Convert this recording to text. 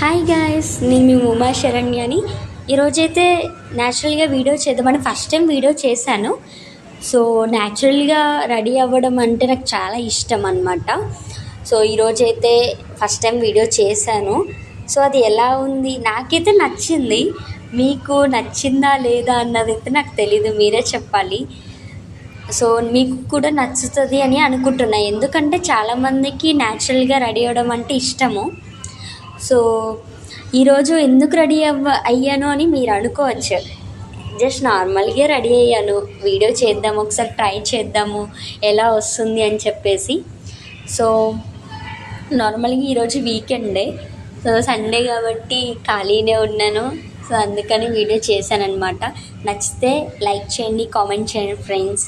Hi guys, నేను మీ ఉమా శరణ్యని. ఈరోజైతే న్యాచురల్గా వీడియో చేద్దామని ఫస్ట్ టైం వీడియో చేశాను. సో న్యాచురల్గా రెడీ అవ్వడం అంటే నాకు చాలా ఇష్టం అన్నమాట. సో ఈరోజైతే ఫస్ట్ టైం వీడియో చేశాను. సో అది ఎలా ఉంది, నాకైతే నచ్చింది. మీకు నచ్చిందా లేదా అన్నదైతే నాకు తెలీదు, మీరే చెప్పాలి. సో మీకు కూడా నచ్చుతుంది అని అనుకుంటున్నా, ఎందుకంటే చాలామందికి న్యాచురల్గా రెడీ అవ్వడం అంటే ఇష్టము. సో ఈరోజు ఎందుకు రెడీ అయ్యాను అని మీరు అనుకోవచ్చు. జస్ట్ నార్మల్గా రెడీ అయ్యాను, వీడియో చేద్దాము, ఒకసారి ట్రై చేద్దాము ఎలా వస్తుంది అని చెప్పేసి. సో నార్మల్గా ఈరోజు వీకెండే, సో సండే కాబట్టి ఖాళీనే ఉన్నాను. సో అందుకని వీడియో చేశాను అనమాట. నచ్చితే లైక్ చేయండి, కామెంట్ చేయండి ఫ్రెండ్స్.